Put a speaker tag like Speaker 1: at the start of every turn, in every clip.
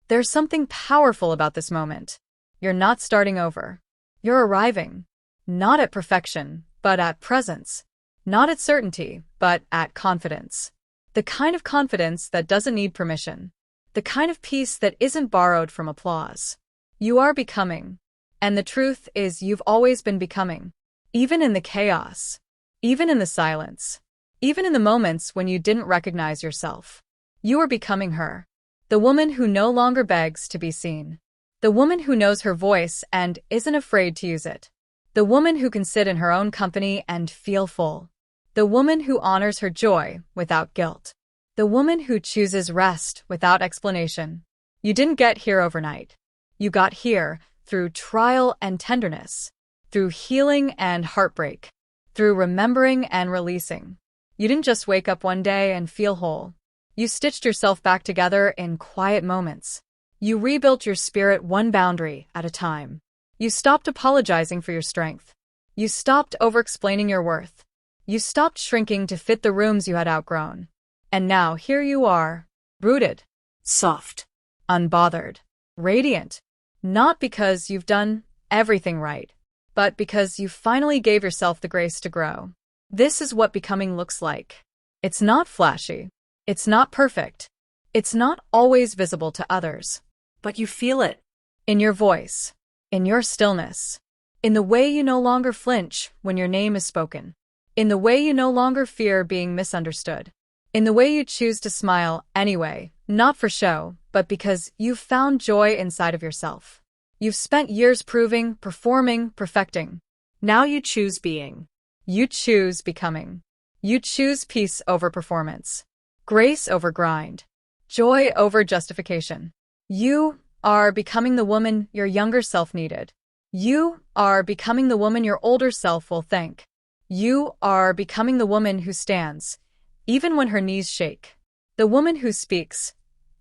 Speaker 1: There's something powerful about this moment. You're not starting over. You're arriving. Not at perfection, but at presence. Not at certainty, but at confidence. The kind of confidence that doesn't need permission. The kind of peace that isn't borrowed from applause. You are becoming. And the truth is you've always been becoming. Even in the chaos. Even in the silence. Even in the moments when you didn't recognize yourself. You are becoming her. The woman who no longer begs to be seen. The woman who knows her voice and isn't afraid to use it. The woman who can sit in her own company and feel full. The woman who honors her joy without guilt. The woman who chooses rest without explanation. You didn't get here overnight. You got here through trial and tenderness, through healing and heartbreak, through remembering and releasing. You didn't just wake up one day and feel whole. You stitched yourself back together in quiet moments. You rebuilt your spirit one boundary at a time. You stopped apologizing for your strength. You stopped over-explaining your worth. You stopped shrinking to fit the rooms you had outgrown. And now here you are, rooted, soft, unbothered, radiant. Not because you've done everything right, but because you finally gave yourself the grace to grow. This is what becoming looks like. It's not flashy. It's not perfect. It's not always visible to others. But you feel it. In your voice. In your stillness. In the way you no longer flinch when your name is spoken. In the way you no longer fear being misunderstood. In the way you choose to smile anyway, not for show, but because you've found joy inside of yourself. You've spent years proving, performing, perfecting. Now you choose being. You choose becoming. You choose peace over performance. Grace over grind. Joy over justification. You are becoming the woman your younger self needed. You are becoming the woman your older self will thank. You are becoming the woman who stands, even when her knees shake. The woman who speaks,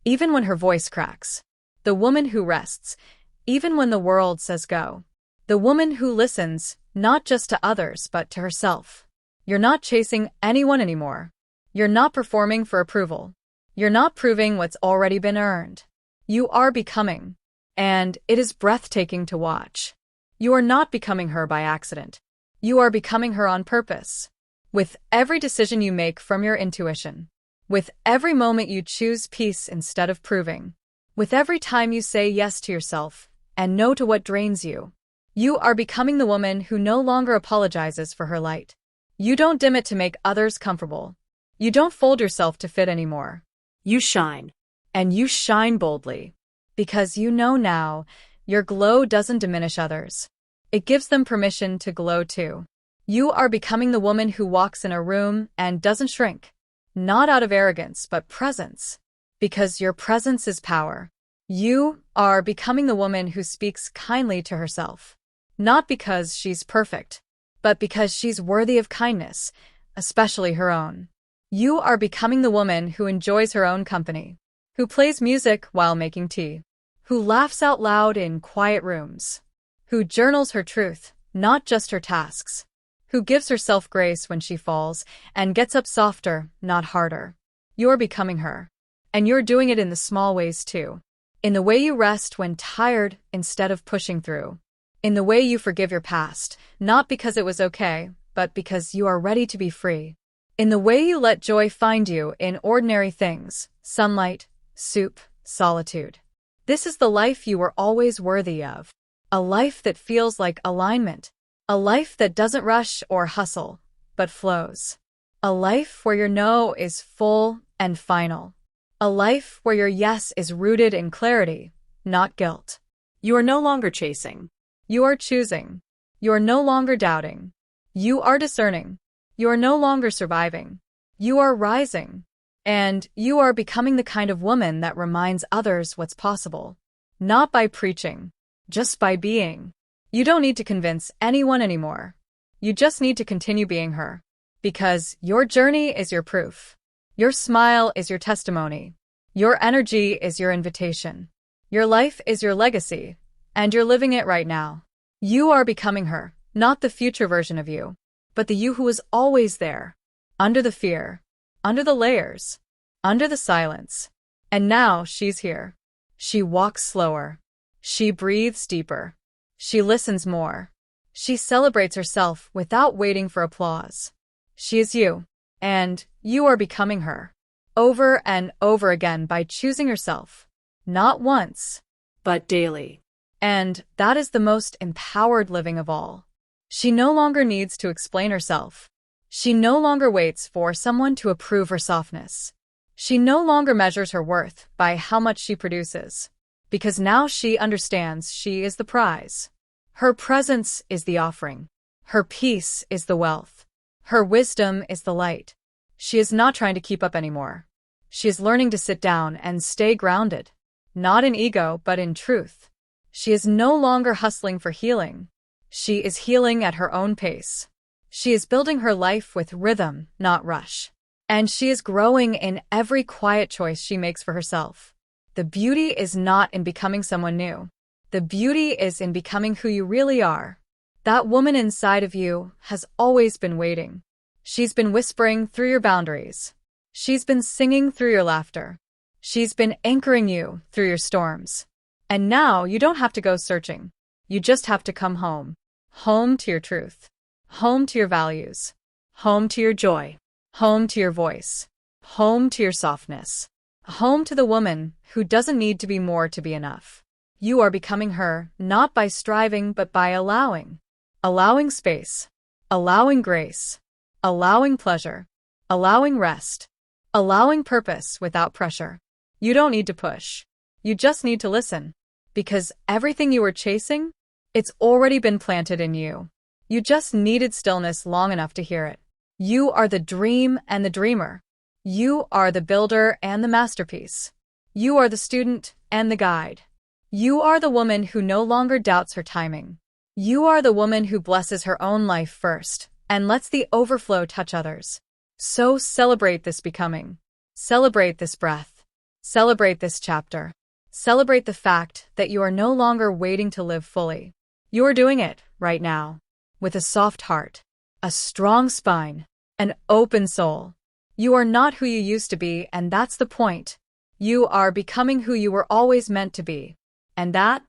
Speaker 1: even when her voice cracks. The woman who rests, even when the world says go. The woman who listens, not just to others but to herself. You're not chasing anyone anymore. You're not performing for approval. You're not proving what's already been earned. You are becoming, and it is breathtaking to watch. You are not becoming her by accident. You are becoming her on purpose. With every decision you make from your intuition. With every moment you choose peace instead of proving. With every time you say yes to yourself and no to what drains you. You are becoming the woman who no longer apologizes for her light. You don't dim it to make others comfortable. You don't fold yourself to fit anymore. You shine. And you shine boldly. Because you know now, your glow doesn't diminish others. It gives them permission to glow too. You are becoming the woman who walks in a room and doesn't shrink. Not out of arrogance, but presence. Because your presence is power. You are becoming the woman who speaks kindly to herself. Not because she's perfect, but because she's worthy of kindness, especially her own. You are becoming the woman who enjoys her own company, who plays music while making tea, who laughs out loud in quiet rooms, who journals her truth, not just her tasks, who gives herself grace when she falls and gets up softer, not harder. You're becoming her. And you're doing it in the small ways too. In the way you rest when tired instead of pushing through. In the way you forgive your past, not because it was okay, but because you are ready to be free. In the way you let joy find you in ordinary things, sunlight, soup, solitude. This is the life you were always worthy of. A life that feels like alignment. A life that doesn't rush or hustle, but flows. A life where your no is full and final. A life where your yes is rooted in clarity, not guilt. You are no longer chasing. You are choosing. You are no longer doubting. You are discerning. You are no longer surviving. You are rising. And you are becoming the kind of woman that reminds others what's possible. Not by preaching, just by being. You don't need to convince anyone anymore. You just need to continue being her. Because your journey is your proof. Your smile is your testimony. Your energy is your invitation. Your life is your legacy. And you're living it right now. You are becoming her, not the future version of you, but the you who was always there. Under the fear. Under the layers. Under the silence. And now she's here. She walks slower. She breathes deeper. She listens more. She celebrates herself without waiting for applause. She is you, and you are becoming her. Over and over again by choosing yourself. Not once, but daily. And that is the most empowered living of all. She no longer needs to explain herself. She no longer waits for someone to approve her softness. She no longer measures her worth by how much she produces. Because now she understands she is the prize. Her presence is the offering. Her peace is the wealth. Her wisdom is the light. She is not trying to keep up anymore. She is learning to sit down and stay grounded. Not in ego, but in truth. She is no longer hustling for healing. She is healing at her own pace. She is building her life with rhythm, not rush. And she is growing in every quiet choice she makes for herself. The beauty is not in becoming someone new. The beauty is in becoming who you really are. That woman inside of you has always been waiting. She's been whispering through your boundaries. She's been singing through your laughter. She's been anchoring you through your storms. And now you don't have to go searching. You just have to come home. Home to your truth. Home to your values. Home to your joy. Home to your voice. Home to your softness. Home to the woman who doesn't need to be more to be enough. You are becoming her, not by striving, but by allowing. Allowing space. Allowing grace. Allowing pleasure. Allowing rest. Allowing purpose without pressure. You don't need to push. You just need to listen. Because everything you were chasing, it's already been planted in you. You just needed stillness long enough to hear it. You are the dream and the dreamer. You are the builder and the masterpiece. You are the student and the guide. You are the woman who no longer doubts her timing. You are the woman who blesses her own life first and lets the overflow touch others. So celebrate this becoming. Celebrate this breath. Celebrate this chapter. Celebrate the fact that you are no longer waiting to live fully. You are doing it right now. With a soft heart, a strong spine, an open soul. You are not who you used to be, and that's the point. You are becoming who you were always meant to be. And that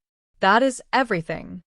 Speaker 1: is everything.